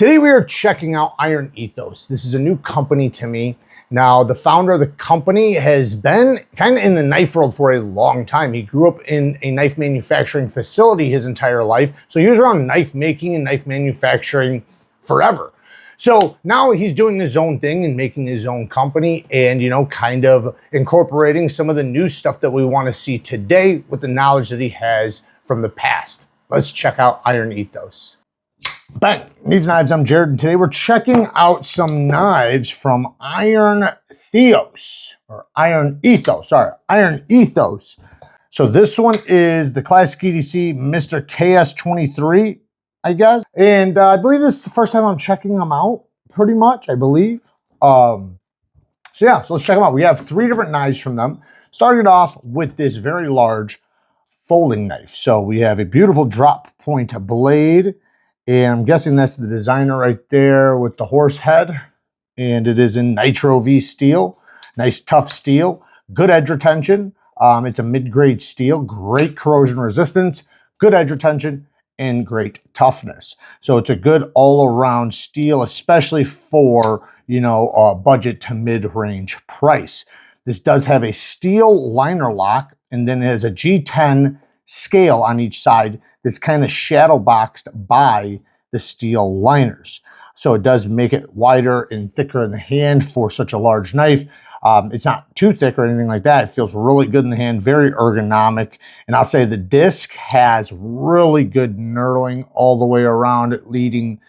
Today we are checking out Iron Ethos. This is a new company to me. Now, the founder of the company has been kind of in the knife world for a long time. He grew up in a knife manufacturing facility his entire life. So he was around knife making and knife manufacturing forever. So now he's doing his own thing and making his own company and, kind of incorporating some of the new stuff that we want to see today with the knowledge that he has from the past. Let's check out Iron Ethos. Bang! Needs Knives, I'm Jared, and today we're checking out some knives from Iron Ethos. So this one is the classic EDC Mr. KS23, I guess. And I believe this is the first time I'm checking them out, pretty much, I believe. So let's check them out. We have 3 different knives from them. Starting off with this very large folding knife. So we have a beautiful drop point blade. And I'm guessing that's the designer right there with the horse head. And it is in Nitro V steel. Nice tough steel. Good edge retention. It's a mid-grade steel. Great corrosion resistance. Good edge retention. And great toughness. So it's a good all-around steel, especially for, a budget to mid-range price. This does have a steel liner lock. And then it has a G10 scale on each side that's kind of shadow boxed by the steel liners. So it does make it wider and thicker in the hand for such a large knife. It's not too thick or anything like that. It feels really good in the hand, very ergonomic. And I'll say the disc has really good knurling all the way around it, leading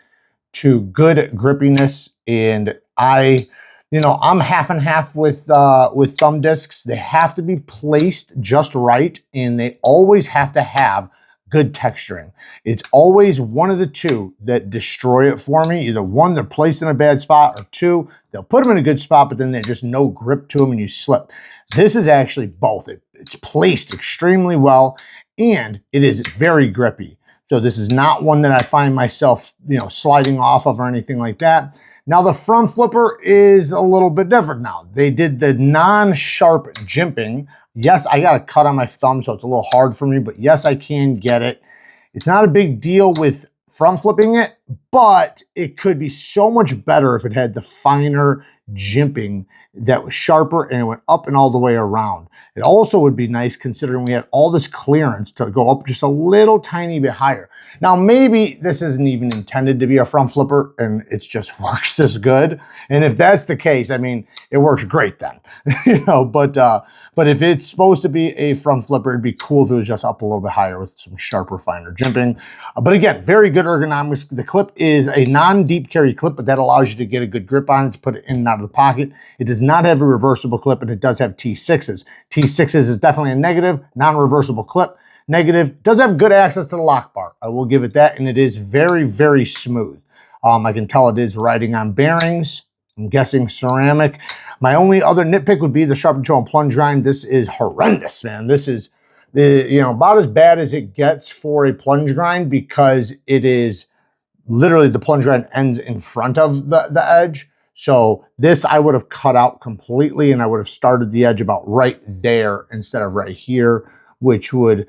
to good grippiness. And I'm half and half with thumb discs. They have to be placed just right, and they always have to have good texturing. It's always one of the two that destroy it for me. Either one, they're placed in a bad spot, or 2, they'll put them in a good spot, but then there's just no grip to them and you slip. This is actually both. It's placed extremely well, and it is very grippy. So this is not one that I find myself, sliding off of or anything like that. Now the front flipper is a little bit different now. They did the non-sharp jimping. Yes, I got a cut on my thumb, so it's a little hard for me, but yes, I can get it. It's not a big deal with front flipping it, but it could be so much better if it had the finer jimping that was sharper and it went up and all the way around. It also would be nice considering we had all this clearance to go up just a little tiny bit higher. Now, maybe this isn't even intended to be a front flipper and it just works this good. And if that's the case, it works great then, but if it's supposed to be a front flipper, it'd be cool if it was just up a little bit higher with some sharper, finer jimping. But again, very good ergonomics. The clip is a non-deep carry clip, but that allows you to get a good grip on it to put it in and out of the pocket. It does not have a reversible clip, and it does have T6s. T6s is definitely a negative, non-reversible clip. Negative, does have good access to the lock bar. I will give it that, and it is very, very smooth. I can tell it is riding on bearings. I'm guessing ceramic. My only other nitpick would be the sharp control and plunge grind. This is horrendous, man. This is about as bad as it gets for a plunge grind, because it is literally the plunge grind ends in front of the edge. So this I would have cut out completely, and I would have started the edge about right there instead of right here, which would,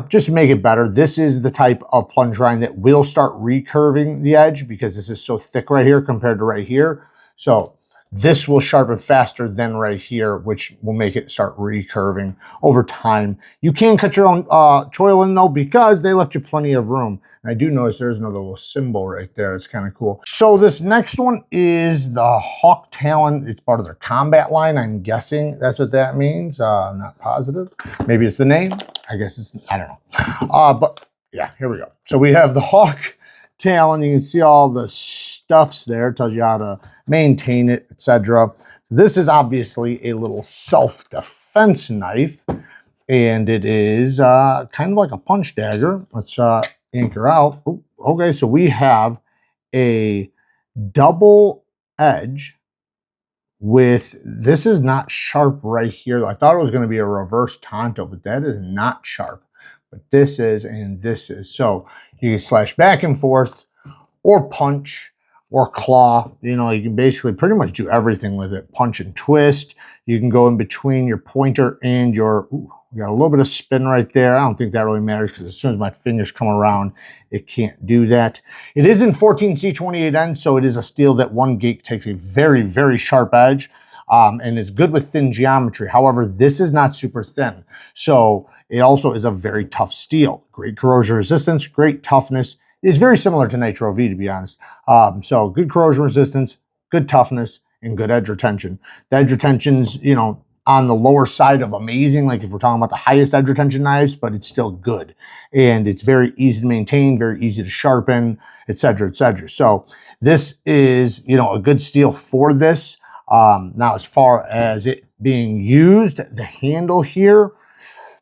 just make it better. This is the type of plunge grind that will start recurving the edge because this is so thick right here compared to right here. So this will sharpen faster than right here, which will make it start recurving over time. You can cut your own choil in though, because they left you plenty of room. And I do notice there's another little symbol right there. It's kind of cool. So this next one is the Hawk Talon. It's part of their combat line. I'm guessing that's what that means. I'm not positive. Maybe it's the name. I guess it's, I don't know. But yeah, here we go. So we have the Hawk Talon. You can see all the stuffs there. It tells you how to maintain it, etc. This is obviously a little self-defense knife, and it is kind of like a punch dagger. Let's anchor out. Ooh, okay, so we have a double edge with, this is not sharp right here. I thought it was going to be a reverse Tonto, but that is not sharp. But this is, and this is. So you can slash back and forth or punch or claw. You know, you can basically pretty much do everything with it. Punch and twist. You can go in between your pointer and your, ooh, we got a little bit of spin right there. I don't think that really matters because as soon as my fingers come around, it can't do that. It is in 14C28N, so it is a steel that one gate takes a very, very sharp edge and is good with thin geometry. However, this is not super thin. So it also is a very tough steel. Great corrosion resistance, great toughness. It's very similar to Nitro V, to be honest. So good corrosion resistance, good toughness, and good edge retention. The edge retention's, you know, on the lower side of amazing, like if we're talking about the highest edge retention knives, but it's still good. And it's very easy to maintain, very easy to sharpen, et cetera, et cetera. So this is, you know, a good steel for this. Now, as far as it being used, the handle here,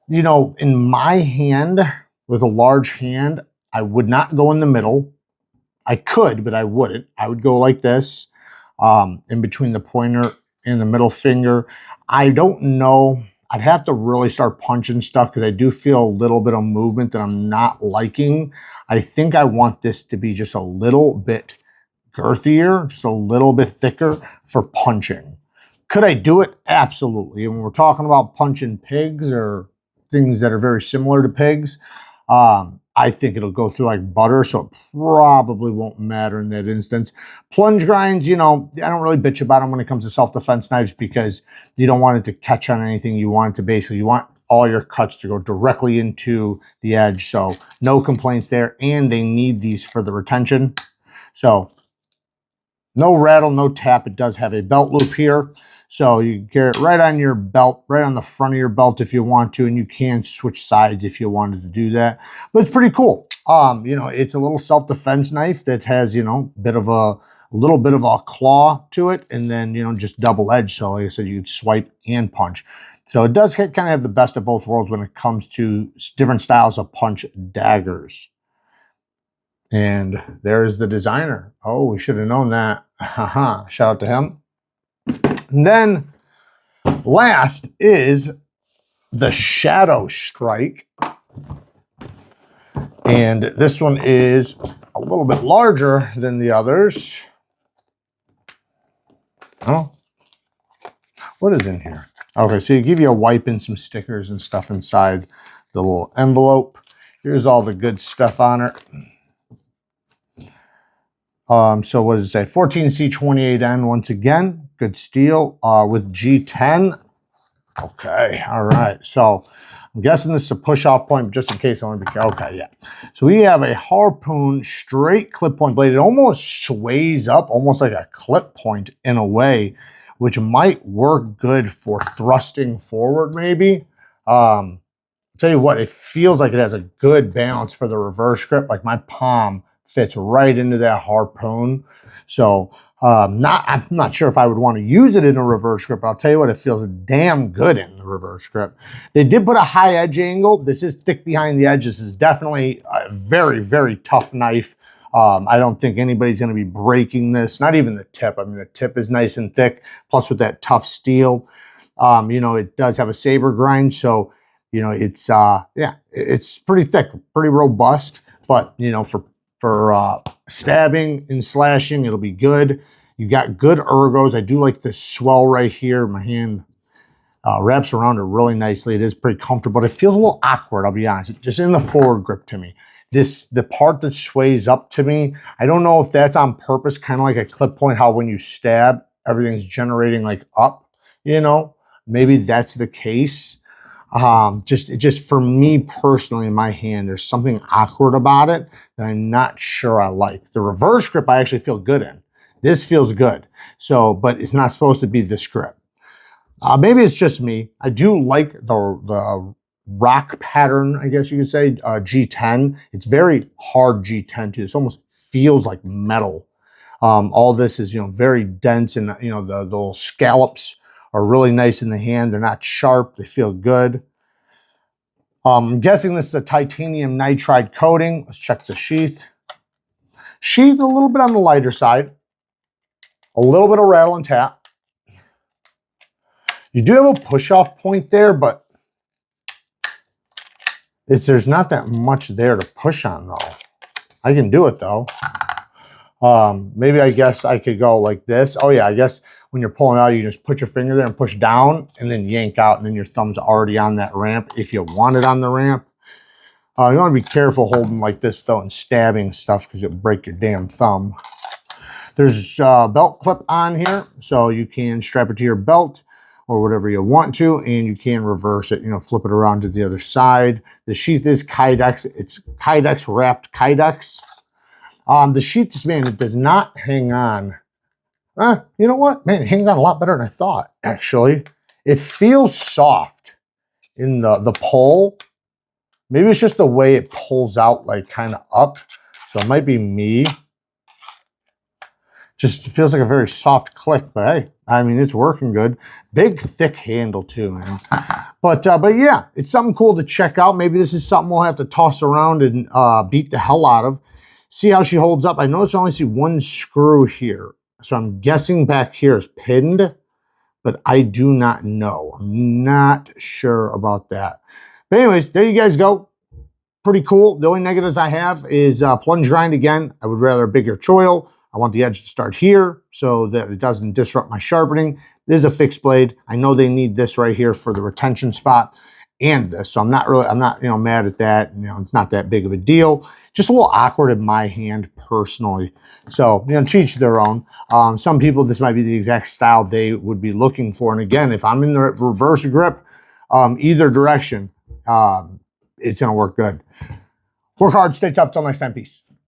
you know, in my hand, with a large hand, I would not go in the middle. I could, but I wouldn't. I would go like this, in between the pointer and the middle finger. I don't know. I'd have to really start punching stuff because I do feel a little bit of movement that I'm not liking. I think I want this to be just a little bit girthier, just a little bit thicker for punching. Could I do it? Absolutely. And when we're talking about punching pigs or things that are very similar to pigs, I think it'll go through like butter, so it probably won't matter in that instance. Plunge grinds, you know, I don't really bitch about them when it comes to self-defense knives because you don't want it to catch on anything. You want it to basically, you want all your cuts to go directly into the edge. So no complaints there. And they need these for the retention. So no rattle, no tap. It does have a belt loop here. So you can carry it right on your belt, right on the front of your belt if you want to, and you can switch sides if you wanted to do that. But it's pretty cool. You know, it's a little self-defense knife that has, you know, a little bit of a claw to it, and then, you know, just double edged. So like I said, you could swipe and punch. So it does kind of have the best of both worlds when it comes to different styles of punch daggers. And there's the designer. Oh, we should have known that. Haha, shout out to him. And then last is the Shadowstrike. And this one is a little bit larger than the others. Oh, what is in here? Okay, so you give you a wipe and some stickers and stuff inside the little envelope. Here's all the good stuff on it. So what does it say? 14C28N once again. Good steel with G10. Okay, all right. So I'm guessing this is a push-off point, but just in case I want to be, okay, yeah. So we have a harpoon straight clip point blade. It almost sways up, almost like a clip point in a way, which might work good for thrusting forward maybe. I'll tell you what, it feels like it has a good balance for the reverse grip. Like my palm fits right into that harpoon. So I'm not sure if I would want to use it in a reverse grip, but I'll tell you what, it feels damn good in the reverse grip. They did put a high edge angle. This is thick behind the edge. This is definitely a very, very tough knife. I don't think anybody's going to be breaking this, not even the tip. I mean, the tip is nice and thick, plus with that tough steel. You know, it does have a saber grind, so, you know, it's, yeah, it's pretty thick, pretty robust, but, you know, for stabbing and slashing, it'll be good. You got good ergos. I do like this swell right here. My hand wraps around it really nicely. It is pretty comfortable, but it feels a little awkward, I'll be honest, just in the forward grip to me. The part that sways up to me, I don't know if that's on purpose, kind of like a clip point, how when you stab, everything's generating like up, you know, maybe that's the case. Just for me personally in my hand, there's something awkward about it that I'm not sure I like. The reverse grip I actually feel good in. This feels good. So, but it's not supposed to be this grip. Maybe it's just me. I do like the rock pattern, I guess you could say, G10. It's very hard G10 too. It almost feels like metal. All this is, you know, very dense, and, you know, the little scallops are really nice in the hand. They're not sharp. They feel good. I'm guessing this is a titanium nitride coating. Let's check the sheath. Sheath a little bit on the lighter side. A little bit of rattle and tap. You do have a push-off point there, but there's not that much there to push on, though. I can do it, though. Maybe I guess I could go like this. Oh yeah, I guess when you're pulling out, you just put your finger there and push down and then yank out, and then your thumb's already on that ramp if you want it on the ramp. You want to be careful holding like this though and stabbing stuff because you'll break your damn thumb. There's a belt clip on here, so you can strap it to your belt or whatever you want to, and you can reverse it, you know, flip it around to the other side. The sheath is Kydex. It's Kydex wrapped Kydex. The sheath, man, it does not hang on. You know what? Man, it hangs on a lot better than I thought, actually. It feels soft in the pull. Maybe it's just the way it pulls out, like, kind of up. So it might be me. Just feels like a very soft click, but hey, I mean, it's working good. Big, thick handle too, man. But yeah, it's something cool to check out. Maybe this is something we'll have to toss around and beat the hell out of. See how she holds up. I notice I only see one screw here. So I'm guessing back here is pinned, but I do not know. I'm not sure about that. But anyways, there you guys go. Pretty cool. The only negatives I have is plunge grind again. I would rather a bigger choil. I want the edge to start here so that it doesn't disrupt my sharpening. This is a fixed blade. I know they need this right here for the retention spot and this. So I'm not, you know, mad at that. You know, it's not that big of a deal. Just a little awkward in my hand personally. So, you know, to each their own. Some people, this might be the exact style they would be looking for. And again, if I'm in the reverse grip, either direction, it's going to work good. Work hard, stay tough. Till next time, peace.